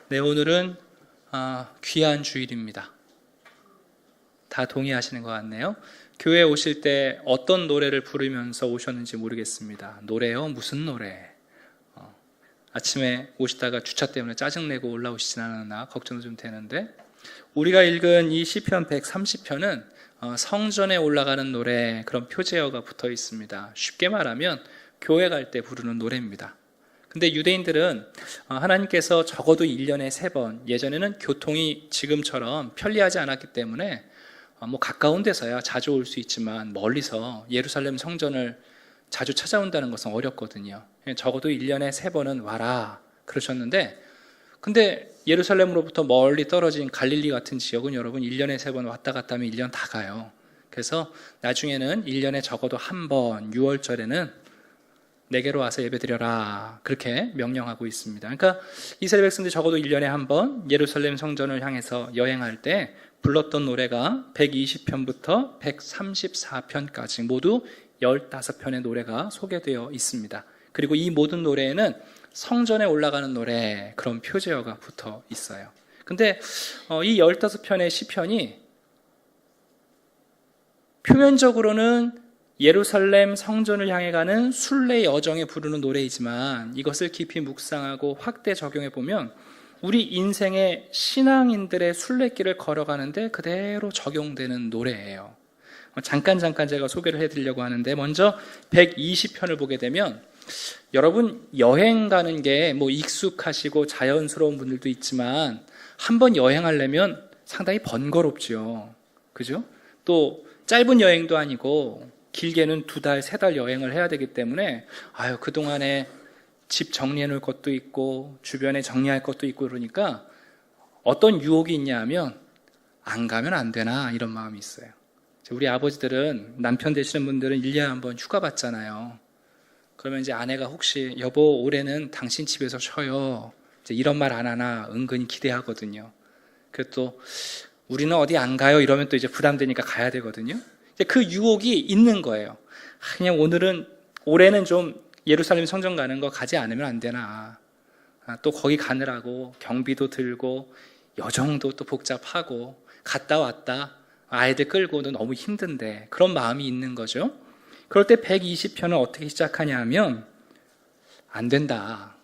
네, 오늘은 귀한 주일입니다. 다 동의하시는 것 같네요. 교회에 오실 때 어떤 노래를 부르면서 오셨는지 모르겠습니다. 노래요? 무슨 노래? 아침에 오시다가 주차 때문에 짜증내고 올라오시진 않았나 걱정도 좀 되는데, 우리가 읽은 이 시편 130편은 성전에 올라가는 노래, 그런 표제어가 붙어 있습니다. 쉽게 말하면 교회 갈 때 부르는 노래입니다. 근데 유대인들은 하나님께서 적어도 1년에 3번, 예전에는 교통이 지금처럼 편리하지 않았기 때문에 가까운 데서야 자주 올 수 있지만 멀리서 예루살렘 성전을 자주 찾아온다는 것은 어렵거든요. 적어도 1년에 3번은 와라 그러셨는데, 근데 예루살렘으로부터 멀리 떨어진 갈릴리 같은 지역은 여러분 1년에 3번 왔다 갔다 하면 1년 다 가요. 그래서 나중에는 1년에 적어도 1번, 6월절에는 내게로 와서 예배드려라 그렇게 명령하고 있습니다. 그러니까 이스라엘 백성들이 적어도 1년에 1번 예루살렘 성전을 향해서 여행할 때 불렀던 노래가 120편부터 134편까지 모두 15편의 노래가 소개되어 있습니다. 그리고 이 모든 노래에는 성전에 올라가는 노래, 그런 표제어가 붙어 있어요. 근데 이 15편의 시편이 표면적으로는 예루살렘 성전을 향해 가는 순례 여정에 부르는 노래이지만, 이것을 깊이 묵상하고 확대 적용해 보면 우리 인생의 신앙인들의 순례길을 걸어가는데 그대로 적용되는 노래예요. 잠깐 제가 소개를 해드리려고 하는데, 먼저 120편을 보게 되면 여러분 여행 가는 게 익숙하시고 자연스러운 분들도 있지만 한번 여행하려면 상당히 번거롭죠. 그죠? 또 짧은 여행도 아니고 길게는 2달, 3달 여행을 해야 되기 때문에 그동안에 집 정리해 놓을 것도 있고 주변에 정리할 것도 있고, 그러니까 어떤 유혹이 있냐 하면 안 가면 안 되나 이런 마음이 있어요. 우리 아버지들은, 남편 되시는 분들은 1년에 한번 휴가 받잖아요. 그러면 이제 아내가 혹시 여보 올해는 당신 집에서 쉬어요 이제 이런 말 안 하나 은근히 기대하거든요. 그리고 또 우리는 어디 안 가요 이러면 또 이제 부담되니까 가야 되거든요. 그 유혹이 있는 거예요. 그냥 올해는 좀 예루살렘 성전 가는 거 가지 않으면 안 되나. 또 거기 가느라고 경비도 들고 여정도 또 복잡하고 갔다 왔다 아이들 끌고도 너무 힘든데, 그런 마음이 있는 거죠. 그럴 때 120편은 어떻게 시작하냐 하면 안 된다.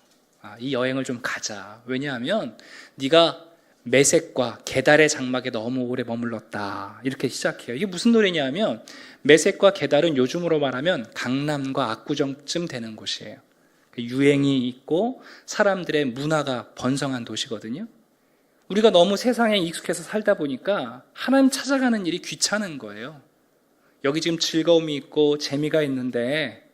이 여행을 좀 가자. 왜냐하면 네가 메섹과 게달의 장막에 너무 오래 머물렀다. 이렇게 시작해요. 이게 무슨 노래냐 하면, 메섹과 게달은 요즘으로 말하면 강남과 압구정쯤 되는 곳이에요. 유행이 있고 사람들의 문화가 번성한 도시거든요. 우리가 너무 세상에 익숙해서 살다 보니까 하나님 찾아가는 일이 귀찮은 거예요. 여기 지금 즐거움이 있고 재미가 있는데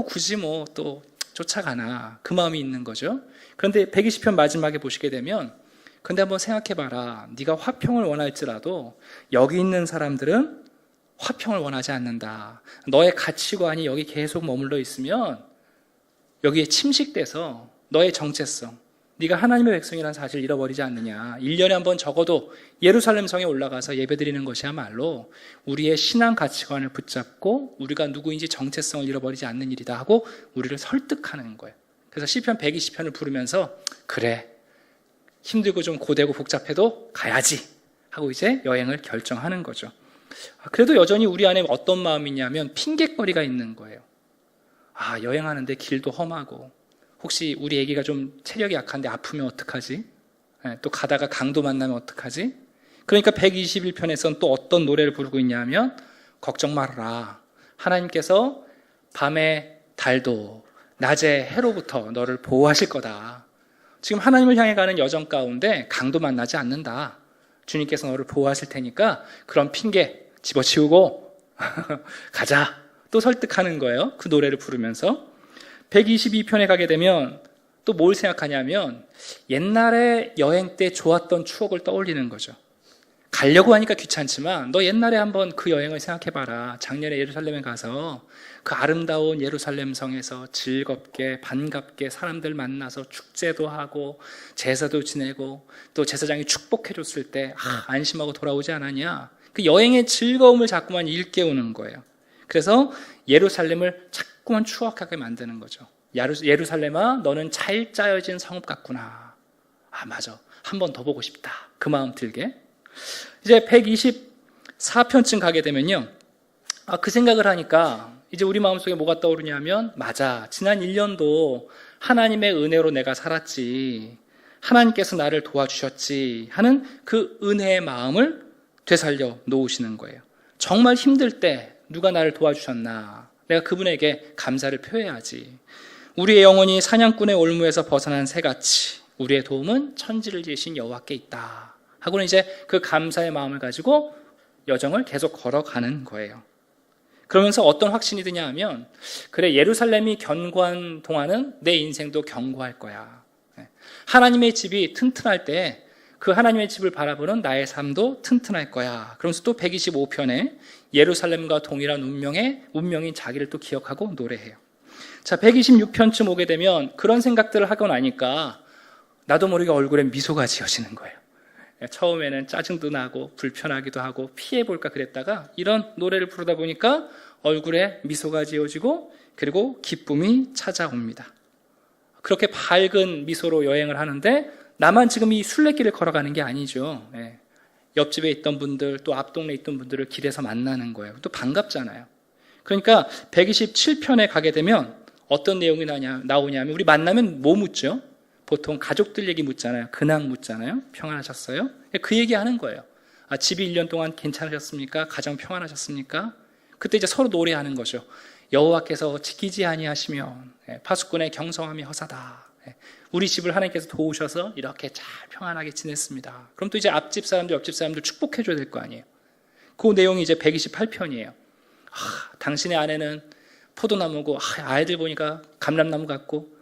굳이 또 쫓아가나, 그 마음이 있는 거죠. 그런데 120편 마지막에 보시게 되면, 근데 한번 생각해봐라. 네가 화평을 원할지라도 여기 있는 사람들은 화평을 원하지 않는다. 너의 가치관이 여기 계속 머물러 있으면 여기에 침식돼서 너의 정체성, 네가 하나님의 백성이라는 사실을 잃어버리지 않느냐. 1년에 한번 적어도 예루살렘 성에 올라가서 예배드리는 것이야말로 우리의 신앙 가치관을 붙잡고 우리가 누구인지 정체성을 잃어버리지 않는 일이다 하고 우리를 설득하는 거예요. 그래서 시편 120편을 부르면서 그래, 힘들고 좀 고되고 복잡해도 가야지 하고 이제 여행을 결정하는 거죠. 그래도 여전히 우리 안에 어떤 마음이 있냐면 핑계거리가 있는 거예요. 여행하는데 길도 험하고, 혹시 우리 애기가 좀 체력이 약한데 아프면 어떡하지? 또 가다가 강도 만나면 어떡하지? 그러니까 121편에서는 또 어떤 노래를 부르고 있냐면, 걱정 말아라. 하나님께서 밤에 달도 낮에 해로부터 너를 보호하실 거다. 지금 하나님을 향해 가는 여정 가운데 강도 만나지 않는다. 주님께서 너를 보호하실 테니까 그런 핑계 집어치우고 가자. 또 설득하는 거예요. 그 노래를 부르면서. 122편에 가게 되면 또 뭘 생각하냐면 옛날에 여행 때 좋았던 추억을 떠올리는 거죠. 가려고 하니까 귀찮지만 너 옛날에 한번 그 여행을 생각해봐라. 작년에 예루살렘에 가서 그 아름다운 예루살렘 성에서 즐겁게 반갑게 사람들 만나서 축제도 하고 제사도 지내고 또 제사장이 축복해줬을 때 안심하고 돌아오지 않았냐. 그 여행의 즐거움을 자꾸만 일깨우는 거예요. 그래서 예루살렘을 자꾸만 추억하게 만드는 거죠. 예루살렘아, 너는 잘 짜여진 성읍 같구나. 아, 맞아. 한 번 더 보고 싶다. 그 마음 들게. 이제 124편쯤 가게 되면요. 그 생각을 하니까 이제 우리 마음속에 뭐가 떠오르냐면, 맞아. 지난 1년도 하나님의 은혜로 내가 살았지. 하나님께서 나를 도와주셨지 하는 그 은혜의 마음을 되살려 놓으시는 거예요. 정말 힘들 때 누가 나를 도와주셨나? 내가 그분에게 감사를 표해야지. 우리의 영혼이 사냥꾼의 올무에서 벗어난 새같이 우리의 도움은 천지를 지으신 여호와께 있다 하고는 이제 그 감사의 마음을 가지고 여정을 계속 걸어가는 거예요. 그러면서 어떤 확신이 드냐 하면, 그래, 예루살렘이 견고한 동안은 내 인생도 견고할 거야. 하나님의 집이 튼튼할 때 그 하나님의 집을 바라보는 나의 삶도 튼튼할 거야. 그러면서 또 125편에 예루살렘과 동일한 운명인 자기를 또 기억하고 노래해요. 자, 126편쯤 오게 되면 그런 생각들을 하고 나니까 나도 모르게 얼굴에 미소가 지어지는 거예요. 처음에는 짜증도 나고 불편하기도 하고 피해볼까 그랬다가 이런 노래를 부르다 보니까 얼굴에 미소가 지어지고 그리고 기쁨이 찾아옵니다. 그렇게 밝은 미소로 여행을 하는데 나만 지금 이 순례길을 걸어가는 게 아니죠. 옆집에 있던 분들, 또 앞동네에 있던 분들을 길에서 만나는 거예요. 또 반갑잖아요. 그러니까 127편에 가게 되면 어떤 내용이 나오냐면, 우리 만나면 뭐 묻죠? 보통 가족들 얘기 묻잖아요. 근황 묻잖아요. 평안하셨어요? 그 얘기 하는 거예요. 집이 1년 동안 괜찮으셨습니까? 가정 평안하셨습니까? 그때 이제 서로 노래하는 거죠. 여호와께서 지키지 아니하시면 파수꾼의 경성함이 허사다. 우리 집을 하나님께서 도우셔서 이렇게 잘 평안하게 지냈습니다. 그럼 또 이제 앞집 사람들, 옆집 사람들 축복해 줘야 될 거 아니에요. 그 내용이 이제 128편이에요. 당신의 아내는 포도나무고, 아이들 보니까 감람나무 같고,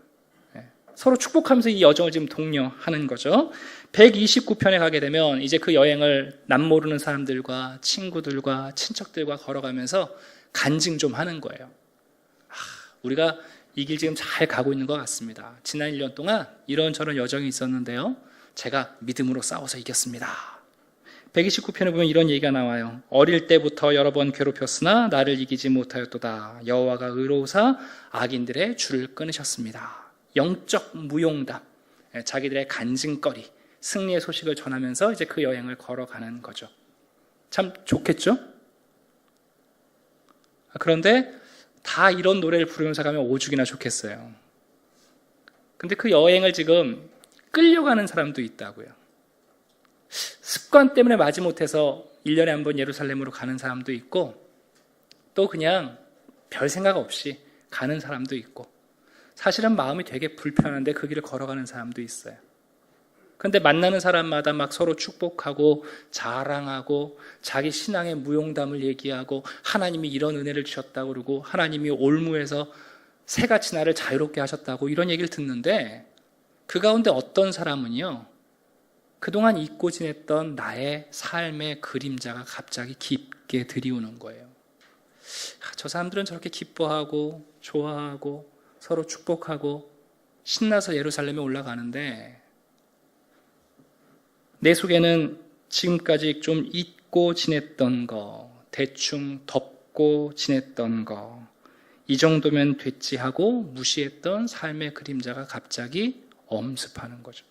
서로 축복하면서 이 여정을 지금 독려하는 거죠. 129편에 가게 되면 이제 그 여행을 남모르는 사람들과 친구들과 친척들과 걸어가면서 간증 좀 하는 거예요. 우리가 이 길 지금 잘 가고 있는 것 같습니다. 지난 1년 동안 이런저런 여정이 있었는데요, 제가 믿음으로 싸워서 이겼습니다. 129편에 보면 이런 얘기가 나와요. 어릴 때부터 여러 번 괴롭혔으나 나를 이기지 못하였도다. 여호와가 의로우사 악인들의 줄을 끊으셨습니다. 영적 무용담, 자기들의 간증거리, 승리의 소식을 전하면서 이제 그 여행을 걸어가는 거죠. 참 좋겠죠? 그런데 다 이런 노래를 부르면서 가면 오죽이나 좋겠어요. 근데 그 여행을 지금 끌려가는 사람도 있다고요. 습관 때문에 마지못해서 1년에 한 번 예루살렘으로 가는 사람도 있고, 또 그냥 별 생각 없이 가는 사람도 있고, 사실은 마음이 되게 불편한데 그 길을 걸어가는 사람도 있어요. 그런데 만나는 사람마다 막 서로 축복하고 자랑하고 자기 신앙의 무용담을 얘기하고 하나님이 이런 은혜를 주셨다고 그러고 하나님이 올무에서 새같이 나를 자유롭게 하셨다고 이런 얘기를 듣는데, 그 가운데 어떤 사람은요, 그동안 잊고 지냈던 나의 삶의 그림자가 갑자기 깊게 들이오는 거예요. 저 사람들은 저렇게 기뻐하고 좋아하고 서로 축복하고 신나서 예루살렘에 올라가는데, 내 속에는 지금까지 좀 잊고 지냈던 거, 대충 덮고 지냈던 거, 이 정도면 됐지 하고 무시했던 삶의 그림자가 갑자기 엄습하는 거죠.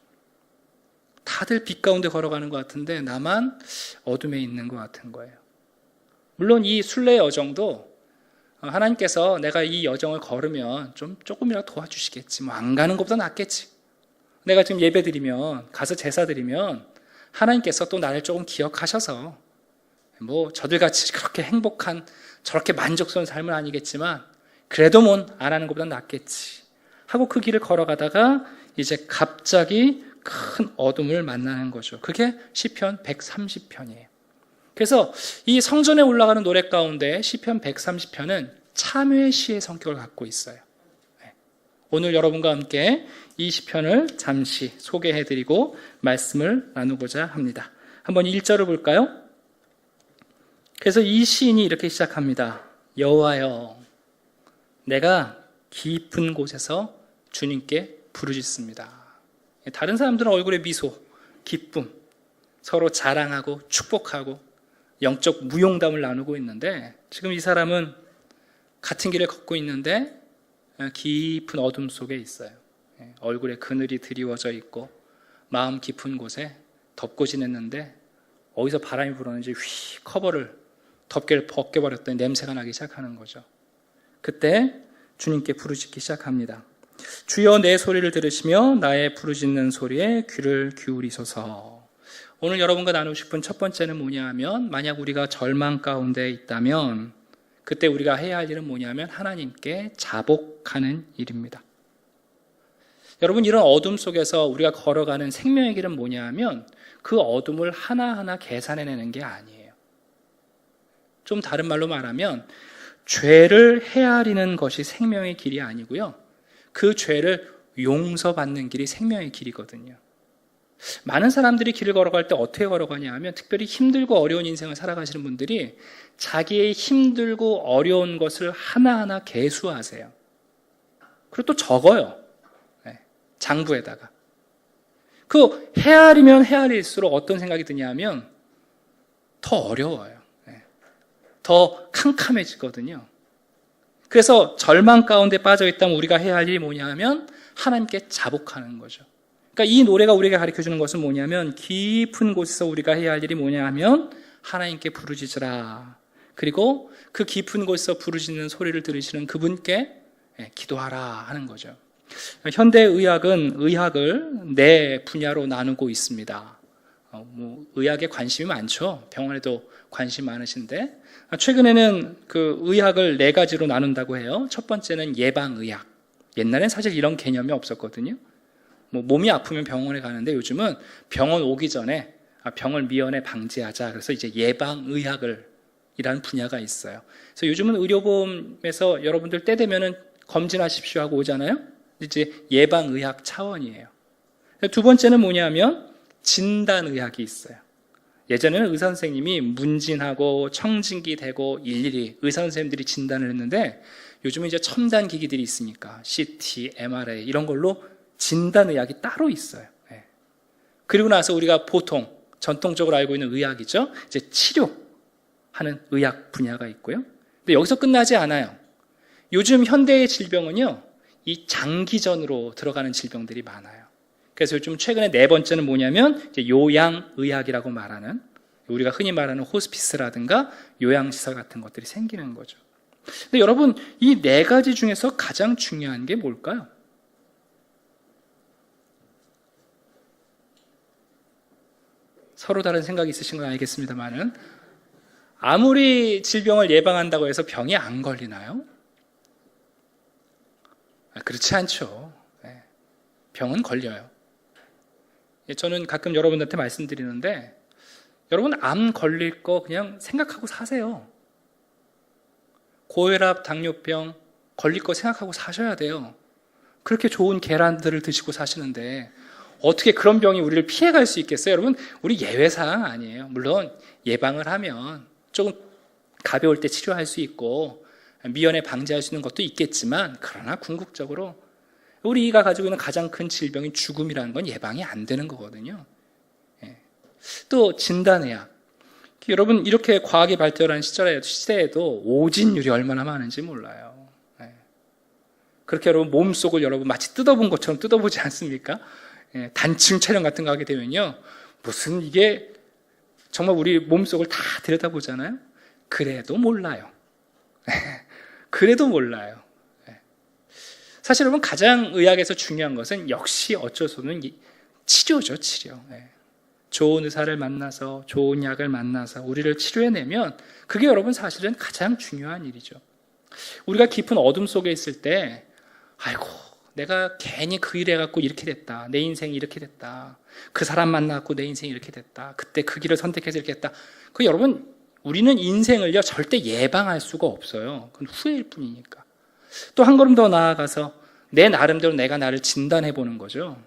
다들 빛 가운데 걸어가는 것 같은데 나만 어둠에 있는 것 같은 거예요. 물론 이 순례 여정도 하나님께서 내가 이 여정을 걸으면 좀 조금이라도 도와주시겠지, 뭐 안 가는 것보다 낫겠지, 내가 지금 예배 드리면, 가서 제사 드리면 하나님께서 또 나를 조금 기억하셔서 뭐 저들같이 그렇게 행복한, 저렇게 만족스러운 삶은 아니겠지만 그래도 뭐 안 하는 것보다 낫겠지 하고 그 길을 걸어가다가 이제 갑자기 큰 어둠을 만나는 거죠. 그게 시편 130편이에요. 그래서 이 성전에 올라가는 노래 가운데 시편 130편은 참회 시의 성격을 갖고 있어요. 오늘 여러분과 함께 이 시편을 잠시 소개해드리고 말씀을 나누고자 합니다. 한번 1절을 볼까요? 그래서 이 시인이 이렇게 시작합니다. 여호와여, 내가 깊은 곳에서 주님께 부르짖습니다. 다른 사람들은 얼굴에 미소, 기쁨, 서로 자랑하고 축복하고 영적 무용담을 나누고 있는데, 지금 이 사람은 같은 길을 걷고 있는데 깊은 어둠 속에 있어요. 얼굴에 그늘이 드리워져 있고 마음 깊은 곳에 덮고 지냈는데 어디서 바람이 불었는지 커버를 덮개를 벗겨버렸더니 냄새가 나기 시작하는 거죠. 그때 주님께 부르짖기 시작합니다. 주여 내 소리를 들으시며 나의 부르짖는 소리에 귀를 기울이소서. 오늘 여러분과 나누고 싶은 첫 번째는 뭐냐 하면, 만약 우리가 절망 가운데 있다면 그때 우리가 해야 할 일은 뭐냐면 하나님께 자복하는 일입니다. 여러분, 이런 어둠 속에서 우리가 걸어가는 생명의 길은 뭐냐 하면 그 어둠을 하나하나 계산해내는 게 아니에요. 좀 다른 말로 말하면 죄를 헤아리는 것이 생명의 길이 아니고요, 그 죄를 용서받는 길이 생명의 길이거든요. 많은 사람들이 길을 걸어갈 때 어떻게 걸어가냐 하면, 특별히 힘들고 어려운 인생을 살아가시는 분들이 자기의 힘들고 어려운 것을 하나하나 계수하세요. 그리고 또 적어요. 장부에다가. 그 헤아리면 헤아릴수록 어떤 생각이 드냐 하면 더 어려워요. 더 캄캄해지거든요. 그래서 절망 가운데 빠져 있다면 우리가 해야 할 일이 뭐냐 하면 하나님께 자복하는 거죠. 그러니까 이 노래가 우리에게 가르쳐주는 것은 뭐냐면, 깊은 곳에서 우리가 해야 할 일이 뭐냐 하면 하나님께 부르짖으라. 그리고 그 깊은 곳에서 부르짖는 소리를 들으시는 그분께 기도하라 하는 거죠. 현대의학은 의학을 네 분야로 나누고 있습니다. 의학에 관심이 많죠. 병원에도 관심 많으신데, 최근에는 그 의학을 네 가지로 나눈다고 해요. 첫 번째는 예방의학. 옛날엔 사실 이런 개념이 없었거든요. 몸이 아프면 병원에 가는데 요즘은 병원 오기 전에 병을 미연에 방지하자. 그래서 이제 예방의학을 이라는 분야가 있어요. 그래서 요즘은 의료보험에서 여러분들 때 되면은 검진하십시오 하고 오잖아요. 이제 예방의학 차원이에요. 두 번째는 뭐냐면 진단의학이 있어요. 예전에는 의사 선생님이 문진하고 청진기 대고 일일이 의사 선생님들이 진단을 했는데, 요즘은 이제 첨단 기기들이 있으니까 CT, MRI 이런 걸로 진단의학이 따로 있어요. 그리고 나서 우리가 보통 전통적으로 알고 있는 의학이죠. 이제 치료하는 의학 분야가 있고요. 근데 여기서 끝나지 않아요. 요즘 현대의 질병은요, 이 장기전으로 들어가는 질병들이 많아요. 그래서 요즘 최근에 네 번째는 뭐냐면 이제 요양의학이라고 말하는, 우리가 흔히 말하는 호스피스라든가 요양시설 같은 것들이 생기는 거죠. 근데 여러분, 이 네 가지 중에서 가장 중요한 게 뭘까요? 서로 다른 생각이 있으신 건 알겠습니다만은, 아무리 질병을 예방한다고 해서 병이 안 걸리나요? 그렇지 않죠. 병은 걸려요. 저는 가끔 여러분들한테 말씀드리는데, 여러분 암 걸릴 거 그냥 생각하고 사세요. 고혈압, 당뇨병 걸릴 거 생각하고 사셔야 돼요. 그렇게 좋은 계란들을 드시고 사시는데 어떻게 그런 병이 우리를 피해갈 수 있겠어요? 여러분, 우리 예외사항 아니에요. 물론 예방을 하면 조금 가벼울 때 치료할 수 있고 미연에 방지할 수 있는 것도 있겠지만, 그러나 궁극적으로 우리가 가지고 있는 가장 큰 질병인 죽음이라는 건 예방이 안 되는 거거든요. 또 진단의학. 여러분, 이렇게 과학이 발달한 시대에도 오진율이 얼마나 많은지 몰라요. 그렇게 여러분 몸속을 여러분 마치 뜯어본 것처럼 뜯어보지 않습니까? 단층 촬영 같은 거 하게 되면요, 무슨 이게 정말 우리 몸속을 다 들여다보잖아요. 그래도 몰라요. 그래도 몰라요. 사실 여러분, 가장 의학에서 중요한 것은 역시 어쩔 수 없는 치료죠, 치료. 좋은 의사를 만나서 좋은 약을 만나서 우리를 치료해내면 그게 여러분 사실은 가장 중요한 일이죠. 우리가 깊은 어둠 속에 있을 때, 아이고 내가 괜히 그 일 해갖고 이렇게 됐다, 내 인생이 이렇게 됐다, 그 사람 만나갖고 내 인생이 이렇게 됐다, 그때 그 길을 선택해서 이렇게 됐다. 그 여러분, 우리는 인생을요 절대 예방할 수가 없어요. 그건 후회일 뿐이니까. 또 한 걸음 더 나아가서 내 나름대로 내가 나를 진단해 보는 거죠.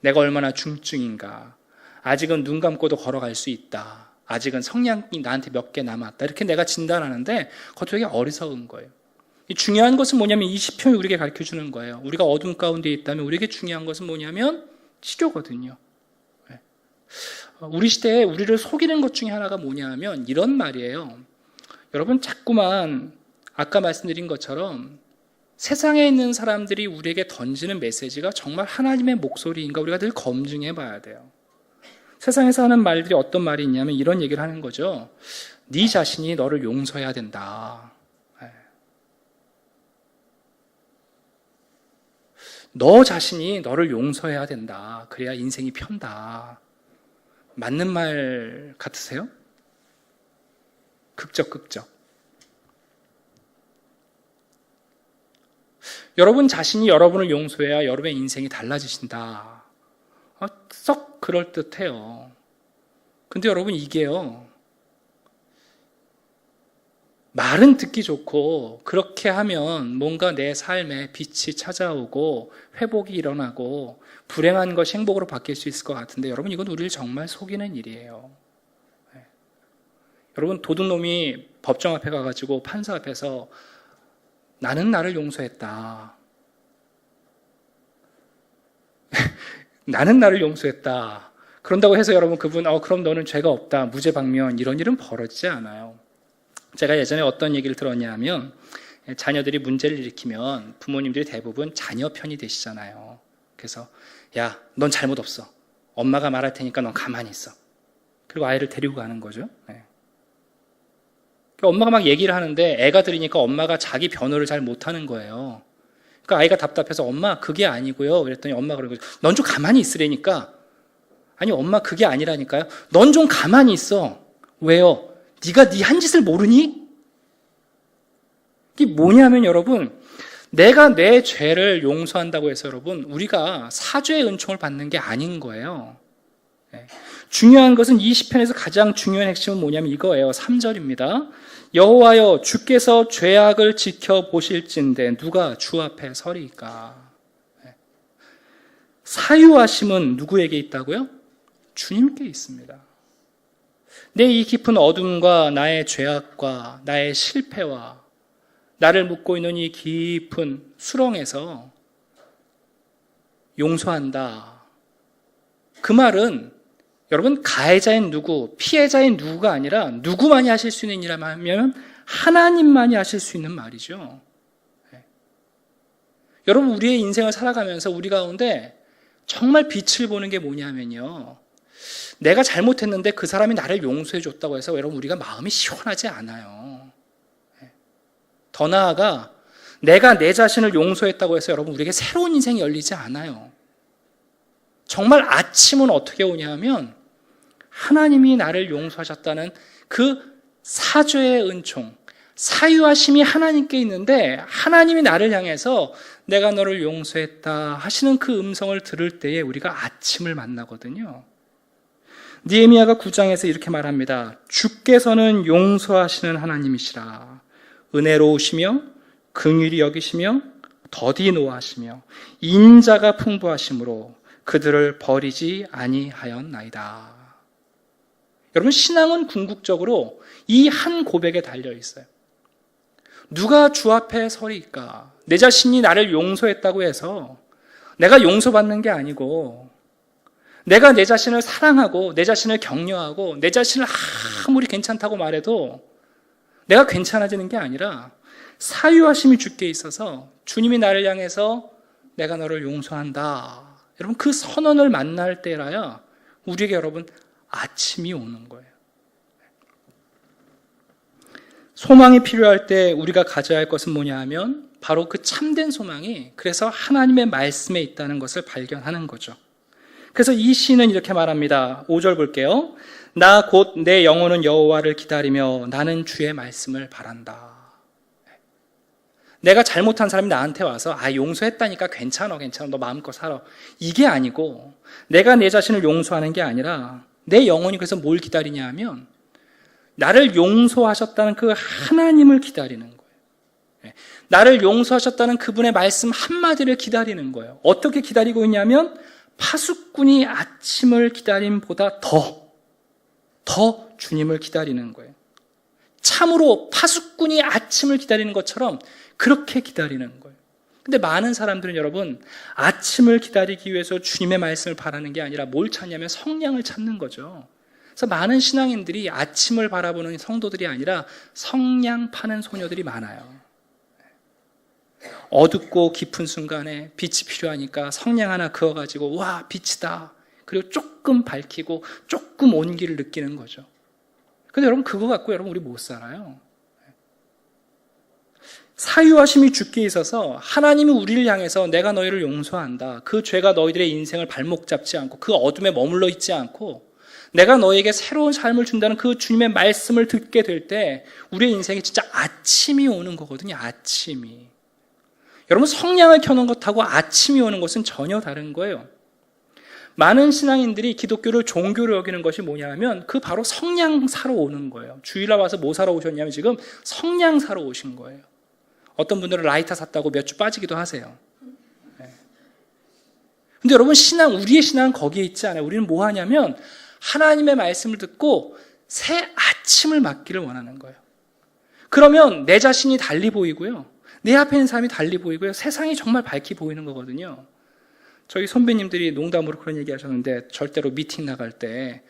내가 얼마나 중증인가, 아직은 눈 감고도 걸어갈 수 있다, 아직은 성량이 나한테 몇 개 남았다, 이렇게 내가 진단하는데 그것도 되게 어리석은 거예요. 중요한 것은 뭐냐면 이 시편이 우리에게 가르쳐주는 거예요. 우리가 어둠 가운데 있다면 우리에게 중요한 것은 뭐냐면 치료거든요. 우리 시대에 우리를 속이는 것 중에 하나가 뭐냐면 이런 말이에요. 여러분, 자꾸만 아까 말씀드린 것처럼 세상에 있는 사람들이 우리에게 던지는 메시지가 정말 하나님의 목소리인가 우리가 늘 검증해 봐야 돼요. 세상에서 하는 말들이 어떤 말이 있냐면 이런 얘기를 하는 거죠. 네 자신이 너를 용서해야 된다. 너 자신이 너를 용서해야 된다. 그래야 인생이 편다. 맞는 말 같으세요? 극적. 여러분 자신이 여러분을 용서해야 여러분의 인생이 달라지신다. 썩 그럴듯해요. 근데 여러분 이게요. 말은 듣기 좋고 그렇게 하면 뭔가 내 삶에 빛이 찾아오고 회복이 일어나고 불행한 것이 행복으로 바뀔 수 있을 것 같은데 여러분 이건 우리를 정말 속이는 일이에요. 여러분 도둑놈이 법정 앞에 가가지고 판사 앞에서 나는 나를 용서했다. 나는 나를 용서했다. 그런다고 해서 여러분 그분 그럼 너는 죄가 없다. 무죄방면 이런 일은 벌어지지 않아요. 제가 예전에 어떤 얘기를 들었냐 하면 자녀들이 문제를 일으키면 부모님들이 대부분 자녀 편이 되시잖아요. 그래서 야, 넌 잘못 없어. 엄마가 말할 테니까 넌 가만히 있어. 그리고 아이를 데리고 가는 거죠. 엄마가 막 얘기를 하는데 애가 들으니까 엄마가 자기 변호를 잘 못하는 거예요. 그러니까 아이가 답답해서 엄마 그게 아니고요. 그랬더니 엄마가 그러는 거죠. 넌 좀 가만히 있으라니까. 아니 엄마 그게 아니라니까요. 넌 좀 가만히 있어. 왜요? 네가 네 한 짓을 모르니? 이게 뭐냐면 여러분 내가 내 죄를 용서한다고 해서 여러분 우리가 사죄의 은총을 받는 게 아닌 거예요. 중요한 것은 이 시편에서 가장 중요한 핵심은 뭐냐면 이거예요. 3절입니다. 여호와여 주께서 죄악을 지켜보실진대 누가 주 앞에 서리까? 사유하심은 누구에게 있다고요? 주님께 있습니다. 내 이 깊은 어둠과 나의 죄악과 나의 실패와 나를 묶고 있는 이 깊은 수렁에서 용서한다. 그 말은 여러분 가해자인 누구, 피해자인 누구가 아니라 누구만이 하실 수 있는 일이라면 하나님만이 하실 수 있는 말이죠. 여러분 우리의 인생을 살아가면서 우리 가운데 정말 빛을 보는 게 뭐냐면요. 내가 잘못했는데 그 사람이 나를 용서해 줬다고 해서 여러분 우리가 마음이 시원하지 않아요. 더 나아가 내가 내 자신을 용서했다고 해서 여러분 우리에게 새로운 인생이 열리지 않아요. 정말 아침은 어떻게 오냐면 하나님이 나를 용서하셨다는 그 사죄의 은총, 사유하심이 하나님께 있는데 하나님이 나를 향해서 내가 너를 용서했다 하시는 그 음성을 들을 때에 우리가 아침을 만나거든요. 느헤미야가 9장에서 이렇게 말합니다. 주께서는 용서하시는 하나님이시라. 은혜로우시며 긍휼히 여기시며 더디 노하시며 인자가 풍부하심으로 그들을 버리지 아니하였나이다. 여러분 신앙은 궁극적으로 이 한 고백에 달려 있어요. 누가 주 앞에 서리까? 내 자신이 나를 용서했다고 해서 내가 용서받는 게 아니고 내가 내 자신을 사랑하고 내 자신을 격려하고 내 자신을 아무리 괜찮다고 말해도 내가 괜찮아지는 게 아니라 사유하심이 주께 있어서 주님이 나를 향해서 내가 너를 용서한다. 여러분 그 선언을 만날 때라야 우리에게 여러분 아침이 오는 거예요. 소망이 필요할 때 우리가 가져야 할 것은 뭐냐 하면 바로 그 참된 소망이 그래서 하나님의 말씀에 있다는 것을 발견하는 거죠. 그래서 이 시는 이렇게 말합니다. 5절 볼게요. 나 곧 내 영혼은 여호와를 기다리며 나는 주의 말씀을 바란다. 내가 잘못한 사람이 나한테 와서 용서했다니까 괜찮아 너 마음껏 살아. 이게 아니고 내가 내 자신을 용서하는 게 아니라 내 영혼이 그래서 뭘 기다리냐 하면 나를 용서하셨다는 그 하나님을 기다리는 거예요. 나를 용서하셨다는 그분의 말씀 한마디를 기다리는 거예요. 어떻게 기다리고 있냐면 파수꾼이 아침을 기다림보다 더 주님을 기다리는 거예요. 참으로 파수꾼이 아침을 기다리는 것처럼 그렇게 기다리는 거예요. 근데 많은 사람들은 여러분 아침을 기다리기 위해서 주님의 말씀을 바라는 게 아니라 뭘 찾냐면 성량을 찾는 거죠. 그래서 많은 신앙인들이 아침을 바라보는 성도들이 아니라 성량 파는 소녀들이 많아요. 어둡고 깊은 순간에 빛이 필요하니까 성냥 하나 그어가지고 와 빛이다. 그리고 조금 밝히고 조금 온기를 느끼는 거죠. 근데 여러분 그거 갖고 여러분 우리 못 살아요. 사유하심이 주께 있어서 하나님이 우리를 향해서 내가 너희를 용서한다. 그 죄가 너희들의 인생을 발목 잡지 않고 그 어둠에 머물러 있지 않고 내가 너에게 새로운 삶을 준다는 그 주님의 말씀을 듣게 될 때 우리의 인생에 진짜 아침이 오는 거거든요. 아침이. 여러분 성냥을 켜는 것하고 아침이 오는 것은 전혀 다른 거예요. 많은 신앙인들이 기독교를 종교로 여기는 것이 뭐냐 하면 그 바로 성냥 사러 오는 거예요. 주일날 와서 뭐 사러 오셨냐면 지금 성냥 사러 오신 거예요. 어떤 분들은 라이터 샀다고 몇 주 빠지기도 하세요. 근데 여러분 우리의 신앙은 거기에 있지 않아요. 우리는 뭐 하냐면 하나님의 말씀을 듣고 새 아침을 맞기를 원하는 거예요. 그러면 내 자신이 달리 보이고요. 내 앞에 있는 사람이 달리 보이고요. 세상이 정말 밝게 보이는 거거든요. 저희 선배님들이 농담으로 그런 얘기 하셨는데 절대로 미팅 나갈 때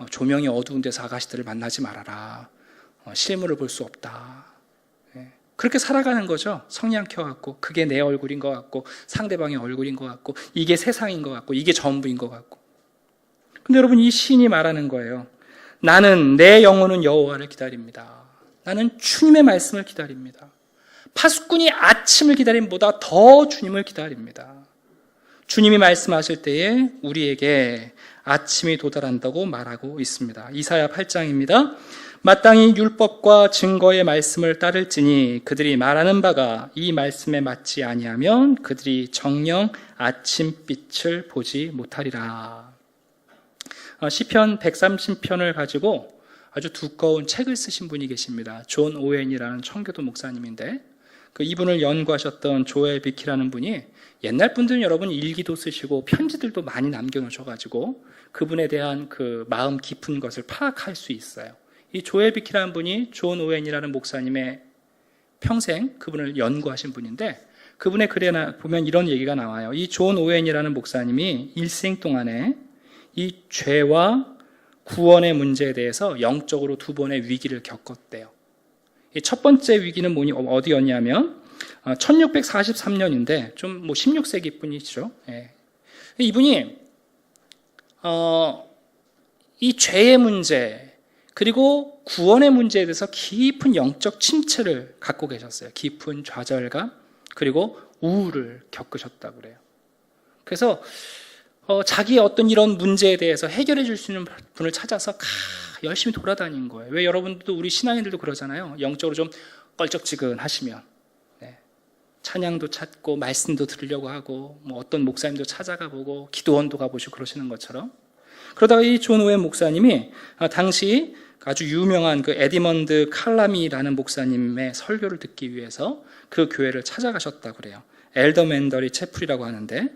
조명이 어두운 데서 아가씨들을 만나지 말아라. 실물을 볼 수 없다. 그렇게 살아가는 거죠. 성냥 켜갖고 그게 내 얼굴인 것 같고 상대방의 얼굴인 것 같고 이게 세상인 것 같고 이게 전부인 것 같고. 근데 여러분 이 시인이 말하는 거예요. 나는 내 영혼은 여호와를 기다립니다. 나는 주님의 말씀을 기다립니다. 파수꾼이 아침을 기다림보다 더 주님을 기다립니다. 주님이 말씀하실 때에 우리에게 아침이 도달한다고 말하고 있습니다. 이사야 8장입니다. 마땅히 율법과 증거의 말씀을 따를지니 그들이 말하는 바가 이 말씀에 맞지 아니하면 그들이 정녕 아침빛을 보지 못하리라. 시편 130편을 가지고 아주 두꺼운 책을 쓰신 분이 계십니다. 존 오웬이라는 청교도 목사님인데 이분을 연구하셨던 조엘 비키라는 분이 옛날 분들은 여러분 일기도 쓰시고 편지들도 많이 남겨놓으셔가지고 그분에 대한 그 마음 깊은 것을 파악할 수 있어요. 이 조엘 비키라는 분이 존 오웬이라는 목사님의 평생 그분을 연구하신 분인데 그분의 글에 보면 이런 얘기가 나와요. 이 존 오웬이라는 목사님이 일생 동안에 이 죄와 구원의 문제에 대해서 영적으로 두 번의 위기를 겪었대요. 첫 번째 위기는 어디였냐면 1643년인데 좀 16세기 분이시죠. 이분이 이 죄의 문제 그리고 구원의 문제에 대해서 깊은 영적 침체를 갖고 계셨어요. 깊은 좌절감 그리고 우울을 겪으셨다고 그래요. 그래서 자기의 어떤 이런 문제에 대해서 해결해 줄 수 있는 분을 찾아서 열심히 돌아다닌 거예요. 왜 여러분들도 우리 신앙인들도 그러잖아요. 영적으로 좀 껄쩍지근하시면 찬양도 찾고 말씀도 들으려고 하고 어떤 목사님도 찾아가 보고 기도원도 가보시고 그러시는 것처럼 그러다가 이 존 오웬 목사님이 당시 아주 유명한 그 에디먼드 칼라미라는 목사님의 설교를 듣기 위해서 그 교회를 찾아가셨다고 그래요. 엘더 맨더리 채플이라고 하는데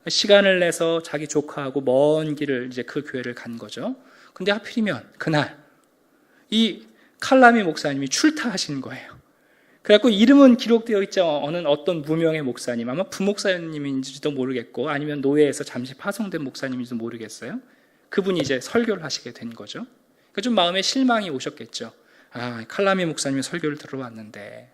시간을 내서 자기 조카하고 먼 길을 이제 그 교회를 간 거죠. 근데 하필이면 그날 이 칼라미 목사님이 출타하신 거예요. 그래갖고 이름은 기록되어 있지 않은 어떤 무명의 목사님, 아마 부목사님인지도 모르겠고 아니면 노예에서 잠시 파송된 목사님인지도 모르겠어요. 그분이 이제 설교를 하시게 된 거죠. 그러니까 좀 마음에 실망이 오셨겠죠. 칼라미 목사님의 설교를 들어왔는데.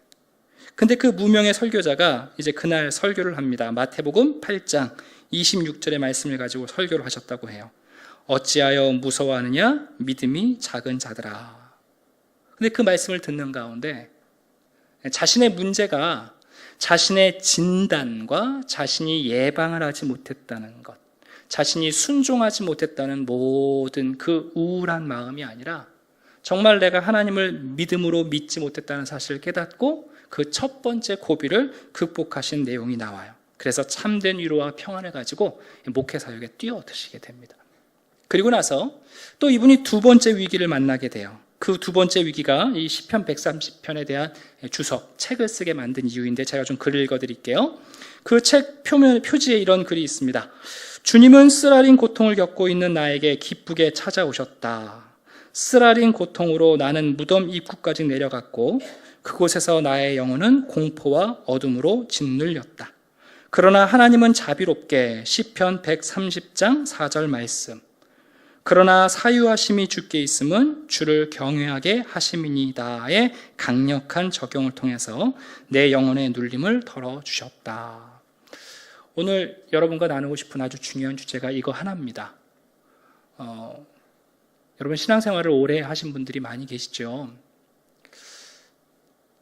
근데 그 무명의 설교자가 이제 그날 설교를 합니다. 마태복음 8장 26절의 말씀을 가지고 설교를 하셨다고 해요. 어찌하여 무서워하느냐? 믿음이 작은 자들아. 근데 그 말씀을 듣는 가운데 자신의 문제가 자신의 진단과 자신이 예방을 하지 못했다는 것, 자신이 순종하지 못했다는 모든 그 우울한 마음이 아니라 정말 내가 하나님을 믿음으로 믿지 못했다는 사실을 깨닫고 그 첫 번째 고비를 극복하신 내용이 나와요. 그래서 참된 위로와 평안을 가지고 목회 사역에 뛰어드시게 됩니다. 그리고 나서 또 이분이 두 번째 위기를 만나게 돼요. 그 두 번째 위기가 이 시편 130편에 대한 주석, 책을 쓰게 만든 이유인데 제가 좀 글을 읽어드릴게요. 그 책 표지에 이런 글이 있습니다. 주님은 쓰라린 고통을 겪고 있는 나에게 기쁘게 찾아오셨다. 쓰라린 고통으로 나는 무덤 입구까지 내려갔고 그곳에서 나의 영혼은 공포와 어둠으로 짓눌렸다. 그러나 하나님은 자비롭게 시편 130장 4절 말씀 그러나 사유하심이 주께 있음은 주를 경외하게 하심이니다의 강력한 적용을 통해서 내 영혼의 눌림을 덜어주셨다. 오늘 여러분과 나누고 싶은 아주 중요한 주제가 이거 하나입니다. 여러분 신앙생활을 오래 하신 분들이 많이 계시죠.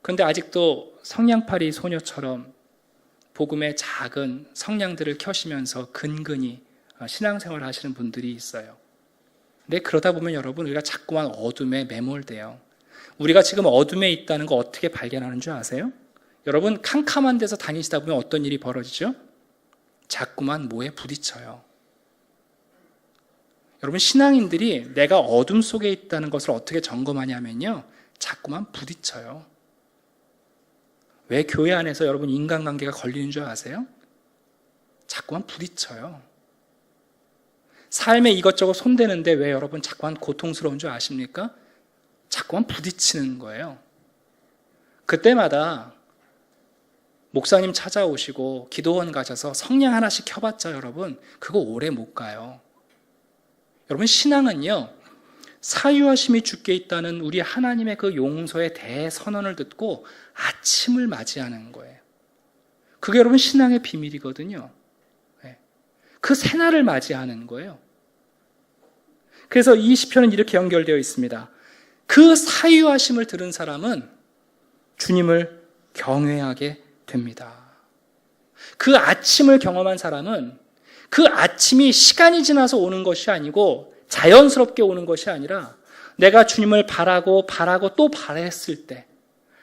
그런데 아직도 성냥팔이 소녀처럼 복음의 작은 성냥들을 켜시면서 근근히 신앙생활을 하시는 분들이 있어요. 근데 그러다 보면 여러분 우리가 자꾸만 어둠에 매몰돼요. 우리가 지금 어둠에 있다는 거 어떻게 발견하는 줄 아세요? 여러분 캄캄한 데서 다니시다 보면 어떤 일이 벌어지죠? 자꾸만 뭐에 부딪혀요. 여러분 신앙인들이 내가 어둠 속에 있다는 것을 어떻게 점검하냐면요, 자꾸만 부딪혀요. 왜 교회 안에서 여러분 인간관계가 걸리는 줄 아세요? 자꾸만 부딪혀요. 삶에 이것저것 손대는데 왜 여러분 자꾸만 고통스러운 줄 아십니까? 자꾸만 부딪히는 거예요. 그때마다 목사님 찾아오시고 기도원 가셔서 성냥 하나씩 켜봤자 여러분 그거 오래 못 가요. 여러분 신앙은요, 사유하심이 주께 있다는 우리 하나님의 그 용서의 대선언을 듣고 아침을 맞이하는 거예요. 그게 여러분 신앙의 비밀이거든요. 그 새날을 맞이하는 거예요. 그래서 이 시편은 이렇게 연결되어 있습니다. 그 사유하심을 들은 사람은 주님을 경외하게 됩니다. 그 아침을 경험한 사람은 그 아침이 시간이 지나서 오는 것이 아니고 자연스럽게 오는 것이 아니라 내가 주님을 바라고 또 바랬을 때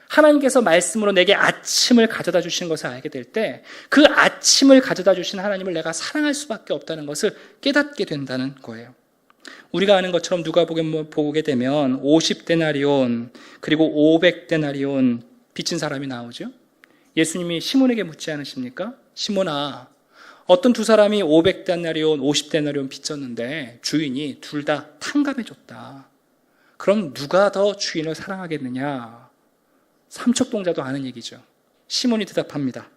하나님께서 말씀으로 내게 아침을 가져다 주시는 것을 알게 될 때 그 아침을 가져다 주신 하나님을 내가 사랑할 수밖에 없다는 것을 깨닫게 된다는 거예요. 우리가 아는 것처럼 누가복음 보게 되면 50데나리온 그리고 500데나리온 빚진 사람이 나오죠. 예수님이 시몬에게 묻지 않으십니까? 시몬아, 어떤 두 사람이 500데나리온, 50데나리온 빚졌는데 주인이 둘 다 탕감해줬다. 그럼 누가 더 주인을 사랑하겠느냐? 삼척동자도 아는 얘기죠. 시몬이 대답합니다.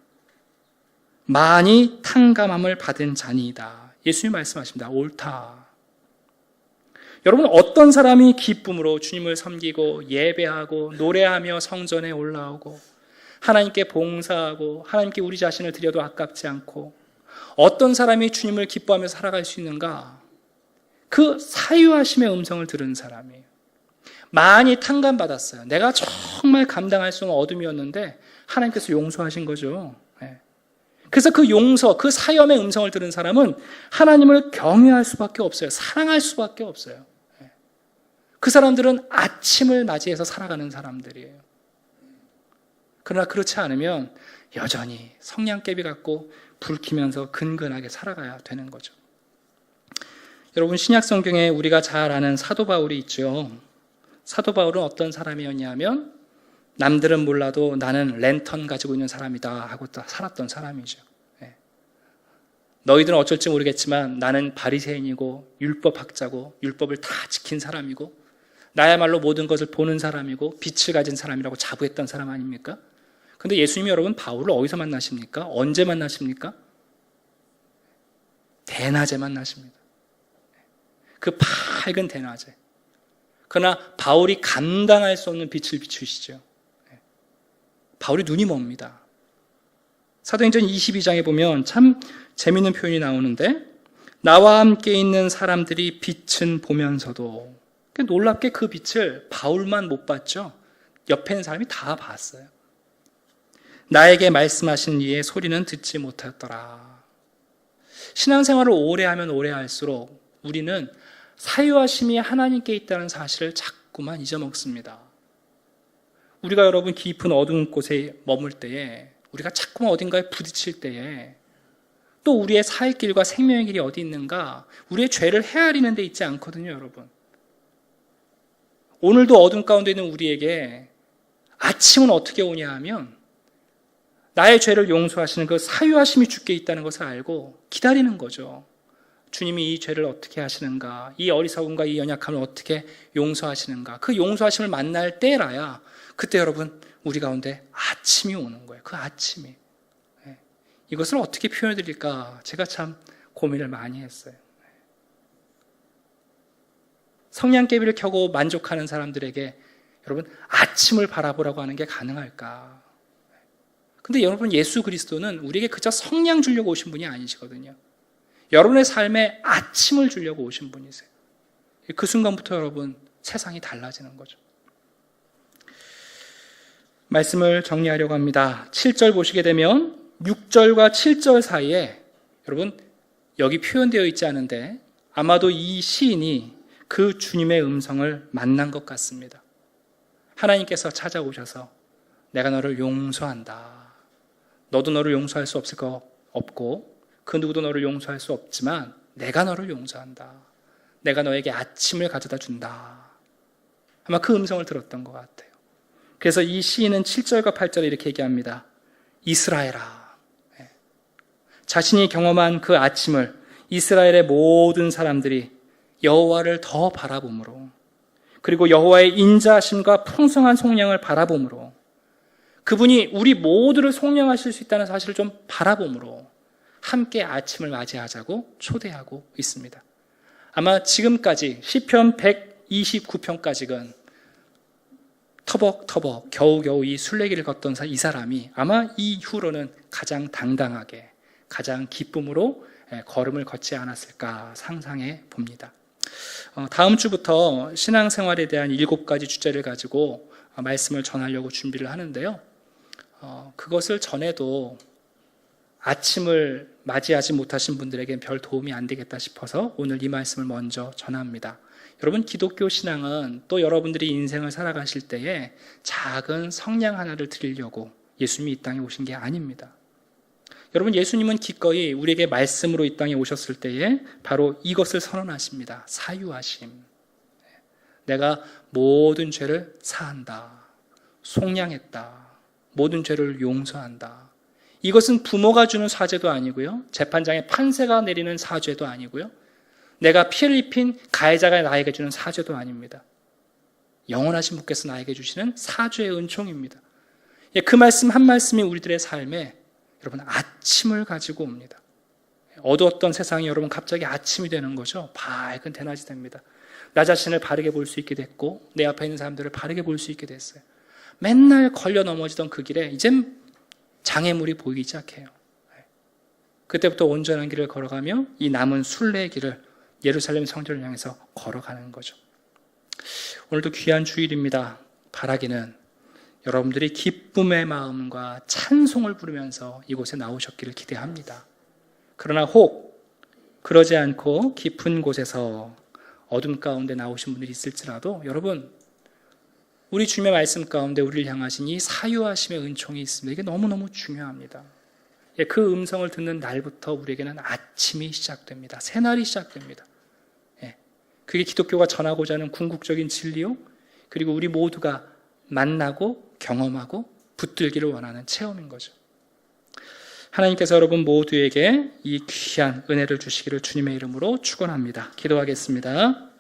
많이 탕감함을 받은 자니이다. 예수님 말씀하십니다. 옳다. 여러분 어떤 사람이 기쁨으로 주님을 섬기고 예배하고 노래하며 성전에 올라오고 하나님께 봉사하고 하나님께 우리 자신을 드려도 아깝지 않고 어떤 사람이 주님을 기뻐하며 살아갈 수 있는가? 그 사유하심의 음성을 들은 사람이에요. 많이 탕감받았어요. 내가 정말 감당할 수 없는 어둠이었는데 하나님께서 용서하신 거죠. 그래서 그 용서, 그 사염의 음성을 들은 사람은 하나님을 경외할 수밖에 없어요. 사랑할 수밖에 없어요. 그 사람들은 아침을 맞이해서 살아가는 사람들이에요. 그러나 그렇지 않으면 여전히 성냥개비 같고 불 켜면서 근근하게 살아가야 되는 거죠. 여러분 신약 성경에 우리가 잘 아는 사도 바울이 있죠. 사도 바울은 어떤 사람이었냐면 남들은 몰라도 나는 랜턴 가지고 있는 사람이다 하고 살았던 사람이죠. 너희들은 어쩔지 모르겠지만 나는 바리새인이고 율법학자고 율법을 다 지킨 사람이고 나야말로 모든 것을 보는 사람이고 빛을 가진 사람이라고 자부했던 사람 아닙니까? 근데 예수님이 여러분 바울을 어디서 만나십니까? 언제 만나십니까? 대낮에 만나십니다. 그 밝은 대낮에. 그러나 바울이 감당할 수 없는 빛을 비추시죠. 바울이 눈이 멉니다. 사도행전 22장에 보면 참 재미있는 표현이 나오는데 나와 함께 있는 사람들이 빛은 보면서도 놀랍게 그 빛을 바울만 못 봤죠. 옆에 있는 사람이 다 봤어요. 나에게 말씀하신 이의 소리는 듣지 못하였더라. 신앙생활을 오래 하면 오래 할수록 우리는 사유하심이 하나님께 있다는 사실을 자꾸만 잊어먹습니다. 우리가 여러분 깊은 어두운 곳에 머물 때에 우리가 자꾸만 어딘가에 부딪힐 때에 또 우리의 살 길과 생명의 길이 어디 있는가 우리의 죄를 헤아리는 데 있지 않거든요. 여러분 오늘도 어둠 가운데 있는 우리에게 아침은 어떻게 오냐 하면 나의 죄를 용서하시는 그 사유하심이 주께 있다는 것을 알고 기다리는 거죠. 주님이 이 죄를 어떻게 하시는가, 이 어리석음과 이 연약함을 어떻게 용서하시는가, 그 용서하심을 만날 때라야 그때 여러분 우리 가운데 아침이 오는 거예요. 그 아침이. 이것을 어떻게 표현해 드릴까 제가 참 고민을 많이 했어요. 성냥개비를 켜고 만족하는 사람들에게 여러분 아침을 바라보라고 하는 게 가능할까? 근데 여러분 예수 그리스도는 우리에게 그저 성냥 주려고 오신 분이 아니시거든요. 여러분의 삶에 아침을 주려고 오신 분이세요. 그 순간부터 여러분 세상이 달라지는 거죠. 말씀을 정리하려고 합니다. 7절 보시게 되면 6절과 7절 사이에 여러분 여기 표현되어 있지 않은데 아마도 이 시인이 그 주님의 음성을 만난 것 같습니다. 하나님께서 찾아오셔서 내가 너를 용서한다. 너도 너를 용서할 수 없을 거 없고 그 누구도 너를 용서할 수 없지만 내가 너를 용서한다. 내가 너에게 아침을 가져다 준다. 아마 그 음성을 들었던 것 같아요. 그래서 이 시인은 7절과 8절에 이렇게 얘기합니다. 이스라엘아. 자신이 경험한 그 아침을 이스라엘의 모든 사람들이 여호와를 더 바라봄으로 그리고 여호와의 인자하심과 풍성한 속량을 바라봄으로 그분이 우리 모두를 속량하실 수 있다는 사실을 좀 바라봄으로 함께 아침을 맞이하자고 초대하고 있습니다. 아마 지금까지 시편 129편까지는 터벅터벅 겨우겨우 이 순례길을 걷던 이 사람이 아마 이후로는 가장 당당하게 가장 기쁨으로 걸음을 걷지 않았을까 상상해 봅니다. 다음 주부터 신앙생활에 대한 7가지 주제를 가지고 말씀을 전하려고 준비를 하는데요. 그것을 전에도 아침을 맞이하지 못하신 분들에겐 별 도움이 안 되겠다 싶어서 오늘 이 말씀을 먼저 전합니다. 여러분 기독교 신앙은 또 여러분들이 인생을 살아가실 때에 작은 성냥 하나를 드리려고 예수님이 이 땅에 오신 게 아닙니다. 여러분 예수님은 기꺼이 우리에게 말씀으로 이 땅에 오셨을 때에 바로 이것을 선언하십니다. 사유하심. 내가 모든 죄를 사한다. 속량했다. 모든 죄를 용서한다. 이것은 부모가 주는 사죄도 아니고요. 재판장의 판사가 내리는 사죄도 아니고요. 내가 피해를 입힌 가해자가 나에게 주는 사죄도 아닙니다. 영원하신 분께서 나에게 주시는 사죄의 은총입니다. 그 말씀 한 말씀이 우리들의 삶에 여러분 아침을 가지고 옵니다. 어두웠던 세상이 여러분 갑자기 아침이 되는 거죠. 밝은 대낮이 됩니다. 나 자신을 바르게 볼 수 있게 됐고 내 앞에 있는 사람들을 바르게 볼 수 있게 됐어요. 맨날 걸려 넘어지던 그 길에 이젠 장애물이 보이기 시작해요. 그때부터 온전한 길을 걸어가며 이 남은 순례의 길을 예루살렘 성전을 향해서 걸어가는 거죠. 오늘도 귀한 주일입니다. 바라기는 여러분들이 기쁨의 마음과 찬송을 부르면서 이곳에 나오셨기를 기대합니다. 그러나 혹 그러지 않고 깊은 곳에서 어둠 가운데 나오신 분들이 있을지라도 여러분 우리 주님의 말씀 가운데 우리를 향하신 이 사유하심의 은총이 있습니다. 이게 너무너무 중요합니다. 그 음성을 듣는 날부터 우리에게는 아침이 시작됩니다. 새날이 시작됩니다. 그게 기독교가 전하고자 하는 궁극적인 진리요. 그리고 우리 모두가 만나고 경험하고 붙들기를 원하는 체험인 거죠. 하나님께서 여러분 모두에게 이 귀한 은혜를 주시기를 주님의 이름으로 축원합니다. 기도하겠습니다.